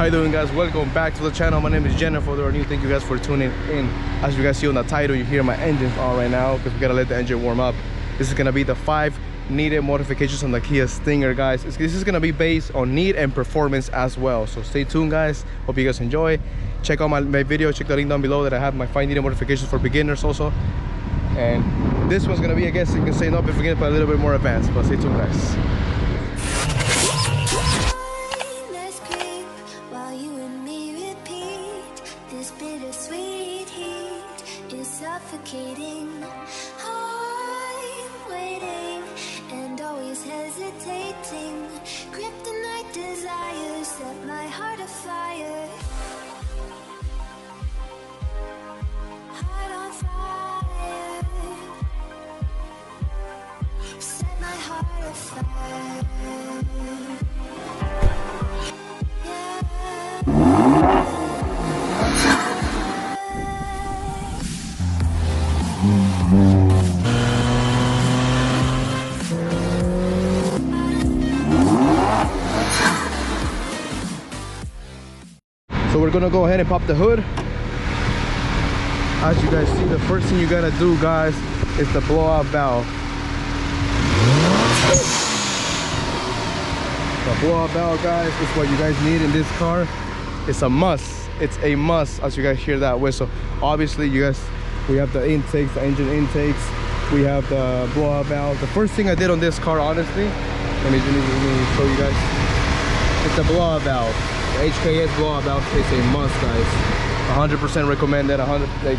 you doing, guys? Welcome back to the channel. My name is Jennifer. They are new. Thank you guys for tuning in. As you guys see on the title, you hear my engines on right now because we gotta let the engine warm up. This is gonna be the 5 needed modifications on the Kia Stinger, guys. This is gonna be based on need and performance as well, so stay tuned, guys. Hope you guys enjoy. Check out my video. Check the link down below that I have my 5 needed modifications for beginners also. And this one's gonna be, I guess you can say, not beginner but a little bit more advanced, but stay tuned, guys. Suffocating, I'm waiting and always hesitating. Kryptonite desires set my heart afire. Heart on fire. Set my heart afire. So we're gonna go ahead and pop the hood. As you guys see, the first thing you gotta do, guys, is the blowout valve. The blowout valve, guys, is what you guys need in this car. It's a must. It's a must. As you guys hear that whistle, obviously you guys, we have the intakes, the engine intakes, we have the blowout valve. The first thing I did on this car, honestly, let me show you guys, it's the blowout valve. The HKS blowout valve is a must, guys. 100% recommend that. Like,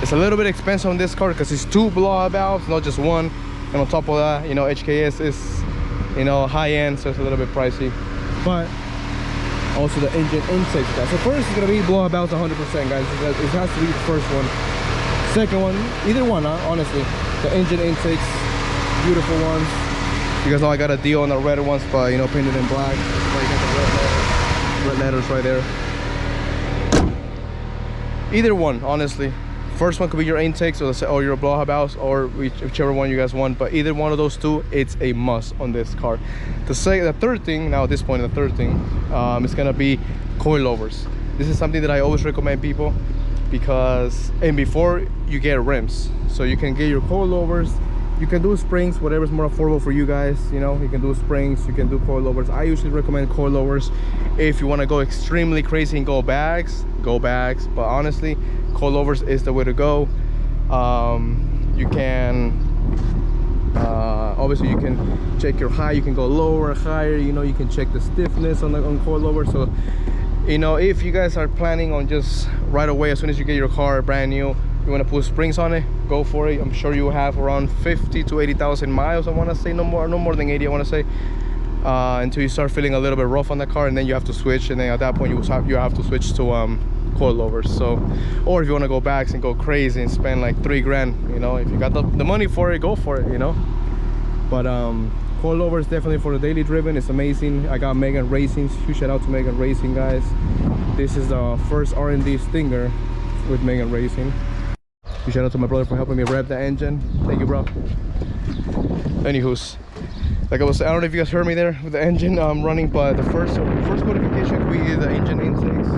it's a little bit expensive on this car because it's 2 blowout valves, not just one. And on top of that, you know, HKS is, you know, high end, so it's a little bit pricey. But also the engine intakes, guys. So first it's gonna be blowout valves 100%, guys. It has to be the first one. Second one, either one, honestly. The engine intakes, beautiful ones. You guys know I got a deal on the red ones, but you know, painted in black. So you got the red letters right there. Either one, honestly. First one could be your intakes or your blowout valves, or whichever one you guys want, but either one of those two, it's a must on this car. The third thing, now at this point, the third thing is gonna be coilovers. This is something that I always recommend people, because before you get rims, so you can get your coilovers. You can do springs, whatever's more affordable for you guys. You know, you can do springs, you can do coilovers. I usually recommend coilovers. If you want to go extremely crazy and go bags, but honestly, coilovers is the way to go. You can obviously you can check your height, you can go lower, higher, you know, you can check the stiffness on coilovers. So you know, if you guys are planning on just right away, as soon as you get your car brand new, you want to put springs on it, go for it. I'm sure you have around 50 to 80,000 miles, I want to say, no more than 80, I want to say, until you start feeling a little bit rough on the car, and then you have to switch, and then at that point you have to switch to coilovers. So, or if you want to go back and go crazy and spend like 3 grand, you know, if you got the money for it, go for it, you know. But coilovers definitely for the daily driven, it's amazing. I got Megan Racing, huge shout out to Megan Racing, guys. This is the first R&D Stinger with Megan Racing. Huge shout out to my brother for helping me rev the engine. Thank you, bro. Anywho's, like I was, I don't know if you guys heard me there with the engine running, but the first modification could be the engine intakes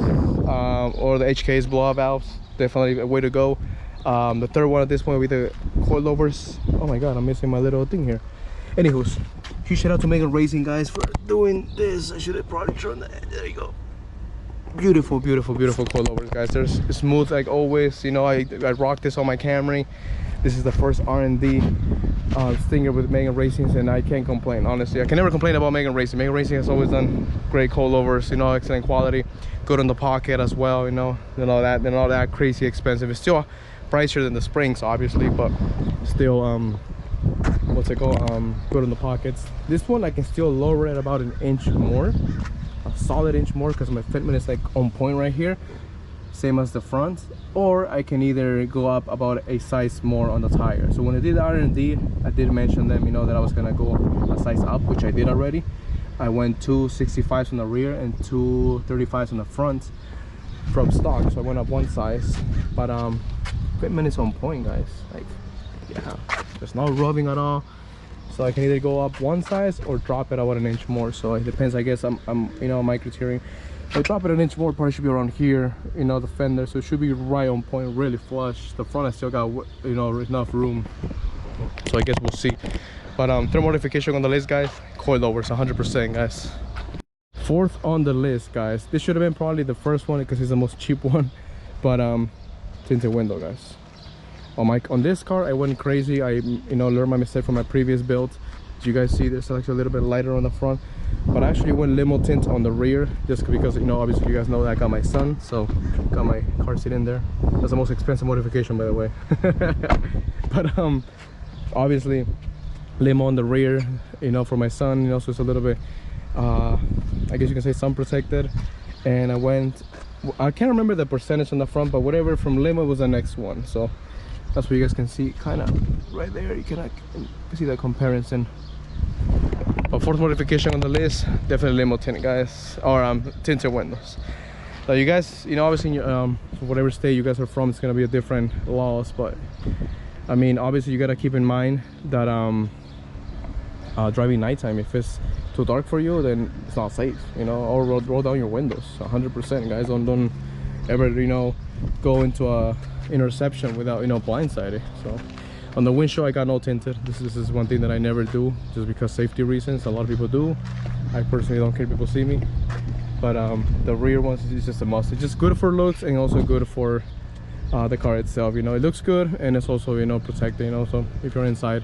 or the HKS blowout valves. Definitely a way to go. The third one at this point will be the coilovers. Oh my god, I'm missing my little thing here. Anywho's, huge shout out to Megan Racing, guys, for doing this. I should have probably turned that. There you go. Beautiful, beautiful, beautiful coilovers, guys. They're smooth like always. You know, I rocked this on my Camry. This is the first R&D Stinger with Megan Racing, and I can't complain, honestly. I can never complain about Megan Racing. Megan Racing has always done great coilovers, you know, excellent quality, good on the pocket as well, you know. They're not that crazy expensive. It's still pricier than the springs, obviously, but still what's it called, good on the pockets. This one I can still lower it about an inch more, a solid inch more, because my fitment is like on point right here, same as the front. Or I can either go up about a size more on the tire. So when I did the R&D, I did mention them, you know, that I was gonna go a size up, which I did already. I went 265s on the rear and 235s on the front from stock, so I went up one size. But fitment is on point, guys. Like, yeah, there's no rubbing at all. So I can either go up one size or drop it about an inch more. So it depends, I guess. I'm you know, my criterion. I drop it an inch more, probably should be around here, you know, the fender, so it should be right on point, really flush. The front I still got, you know, enough room, so I guess we'll see. But third modification on the list, guys, coilovers, 100%, guys. Fourth on the list, guys, this should have been probably the first one because it's the most cheap one, but tinted window, guys. On this car I went crazy. I, you know, learned my mistake from my previous build. As you guys see, there's actually a little bit lighter on the front, but I actually went limo tint on the rear just because, you know, obviously you guys know that I got my son, so got my car seat in there. That's the most expensive modification, by the way. But obviously limo on the rear, you know, for my son, you know, so it's a little bit I guess you can say sun protected. And I can't remember the percentage on the front, but whatever from limo was the next one, so that's what you guys can see kind of right there. You can see that comparison. But fourth modification on the list, definitely limo tint, guys, or tinted windows. So you guys, you know, obviously in your, whatever state you guys are from, it's gonna be a different laws, but I mean, obviously you gotta keep in mind that driving nighttime, if it's too dark for you, then it's not safe, you know, or roll down your windows. 100%, guys. Don't ever, you know, go into a interception without, you know, blindsided. So on the windshield I got no tinted. This is one thing that I never do, just because safety reasons. A lot of people do. I personally don't care if people see me, but the rear ones is just a must. It's just good for looks and also good for the car itself, you know. It looks good and it's also, you know, protected, you know, so if you're inside,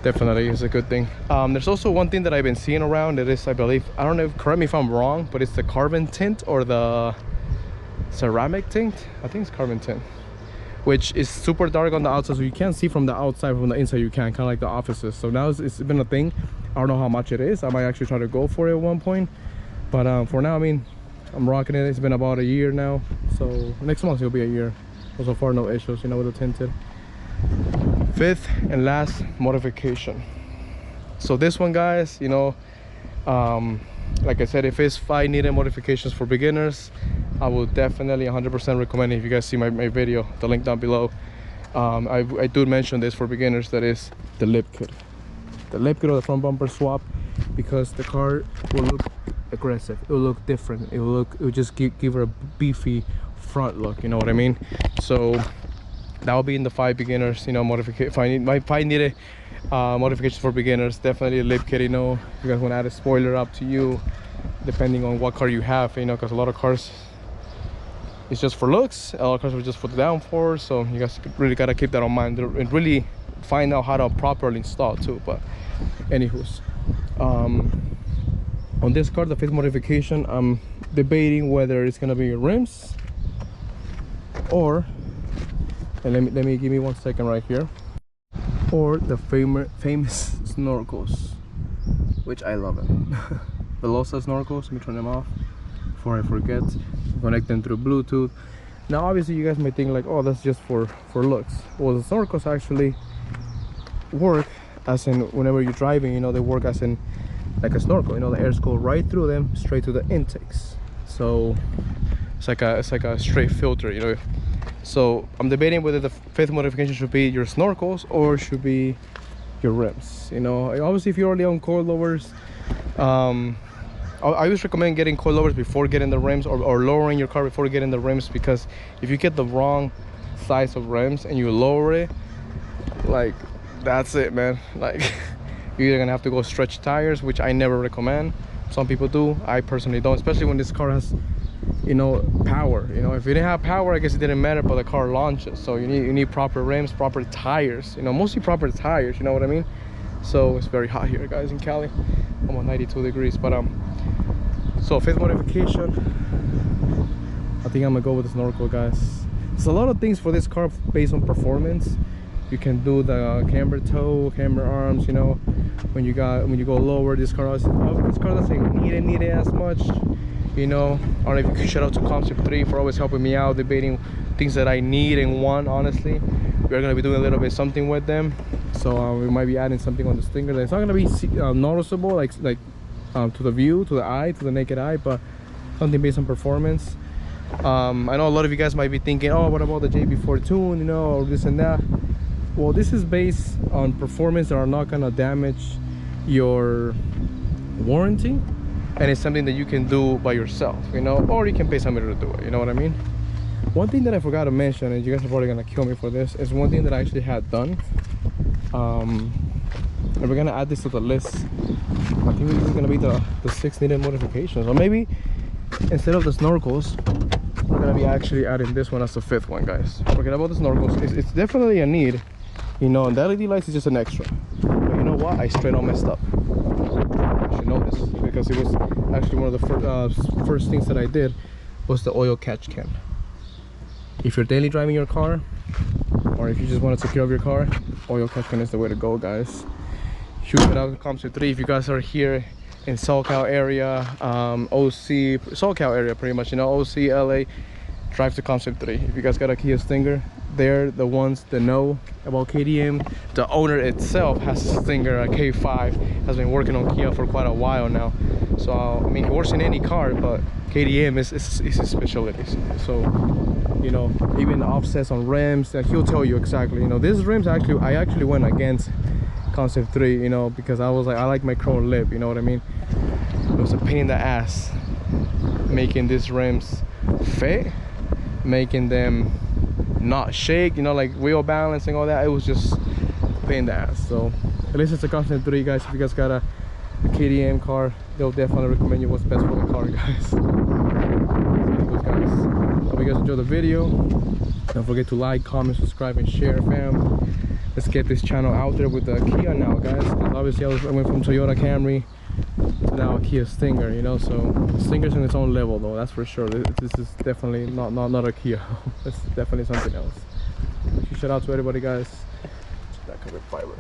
definitely is a good thing. There's also one thing that I've been seeing around. It is, I believe, I don't know, correct me if I'm wrong, but it's the carbon tint or the ceramic tint. I think it's carbon tint, which is super dark on the outside, so you can't see from the outside. From the inside you can, kind of like the offices. So now it's been a thing. I don't know how much it is. I might actually try to go for it at one point, but for now, I mean, I'm rocking it. It's been about a year now, so next month it'll be a year. So far no issues, you know, with the tinted. Fifth and last modification. So this one, guys, you know, like I said, if I needed modifications for beginners, I will definitely 100% recommend it. If you guys see my video, the link down below, I do mention this for beginners, that is the lip kit. The lip kit or the front bumper swap, because the car will look aggressive, it will look different, it will just give her a beefy front look, you know what I mean? So that will be in the 5 beginners, you know, modification. If I needed modifications for beginners, definitely a lip kit, you know. If you guys want to add a spoiler, up to you, depending on what car you have, you know, because a lot of cars it's just for looks, a lot of cars are just for the downforce, so you guys really got to keep that in mind and really find out how to properly install too. But anywho's, on this car, the 5th modification, I'm debating whether it's gonna be rims or, and let me give me 1 second right here, or the famous snorkels, which I love it. The Velosa snorkels. Let me turn them off before I forget. Connect them through Bluetooth. Now obviously you guys might think like, oh, that's just for looks. Well, the snorkels actually work as in, whenever you're driving, you know, they work as in like a snorkel, you know, the air's go right through them straight to the intakes, so it's like a straight filter, you know. So I'm debating whether the 5th modification should be your snorkels or should be your rims, you know. Obviously if you're already on coilovers, I always recommend getting coilovers before getting the rims, or lowering your car before getting the rims, because if you get the wrong size of rims and you lower it, like, that's it, man. Like, you're either gonna have to go stretch tires, which I never recommend. Some people do, I personally don't, especially when this car has, you know, power. You know, if it didn't have power, I guess it didn't matter, but the car launches, so you need proper rims, proper tires, you know, mostly proper tires, you know what I mean? So it's very hot here, guys, in Cali, almost 92 degrees. But so 5th modification, I think I'm gonna go with the snorkel, guys. There's a lot of things for this car based on performance. You can do the camber toe, camber arms, you know, when you go lower. This car doesn't need it as much, you know. I don't know if you can shout out to Concept 3 for always helping me out, debating things that I need and want. Honestly, we're gonna be doing a little bit something with them, so we might be adding something on the stinger. It's not gonna be noticeable, like to the view, to the eye, to the naked eye, but something based on performance. I know a lot of you guys might be thinking, oh, what about the JB4 tune, you know, or this and that. Well, this is based on performance that are not gonna damage your warranty, and it's something that you can do by yourself, you know, or you can pay somebody to do it, you know what I mean? One thing that I forgot to mention, and you guys are probably gonna kill me for this, is one thing that I actually had done. And we're gonna add this to the list. I think this is gonna be the 6 needed modifications, or maybe instead of the snorkels, we're gonna be actually adding this one as the 5th one, guys. Forget about the snorkels. It's definitely a need, you know, and the LED lights is just an extra. But you know what? I straight on messed up. You should know this because it was actually one of the first things that I did was the oil catch can. If you're daily driving your car, or if you just want to take care of your car, oil catch can is the way to go, guys. Huge shout out to Comstate 3 if you guys are here in SoCal area, OC, SoCal area pretty much, you know, OC, LA, drive to Comstate 3. If you guys got a Kia Stinger, they're the ones that know about KTM. The owner itself has a Stinger, a K5, has been working on Kia for quite a while now. So, I mean, he works in any car, but KTM is his specialty. So, you know, even the offsets on rims, he'll tell you exactly, you know, these rims actually, I actually went against Concept 3, you know, because I was like, I like my chrome lip, you know what I mean? It was a pain in the ass making these rims fit, making them not shake, you know, like wheel balancing, all that. It was just a pain in the ass. So at least it's a Concept 3, guys. If you guys got a KTM car, they'll definitely recommend you what's best for the car, guys. So anyways, guys, hope you guys enjoy the video. Don't forget to like, comment, subscribe, and share, fam. Let's get this channel out there with the Kia now, guys. Because obviously I went from Toyota Camry to now a Kia Stinger, you know. So Stinger's in its own level, though. That's for sure. This is definitely not a Kia. It's definitely something else. Shout out to everybody, guys. That carbon fiber.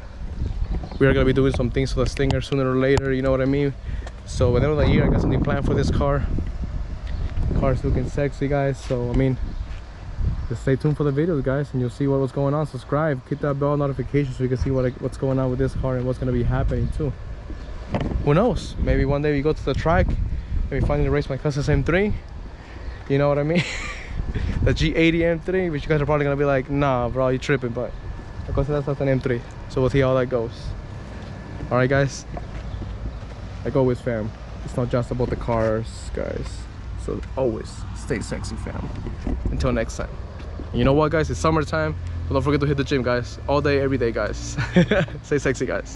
We are gonna be doing some things to the Stinger sooner or later. You know what I mean? So at the end of the year, I got something planned for this car. The car's looking sexy, guys. So I mean, just stay tuned for the videos, guys, and you'll see what's going on. Subscribe, hit that bell notification so you can see what's going on with this car and what's going to be happening too. Who knows, maybe one day we go to the track and we finally race my Custom M3, you know what I mean? The G80 M3, which you guys are probably going to be like, nah bro, you tripping, but of course that's not an M3, so we'll see how that goes. All right, guys, like always, fam, it's not just about the cars, guys, so always stay sexy, fam. Until next time. And you know what, guys, it's summertime, so don't forget to hit the gym, guys, all day, every day, guys. Stay sexy, guys.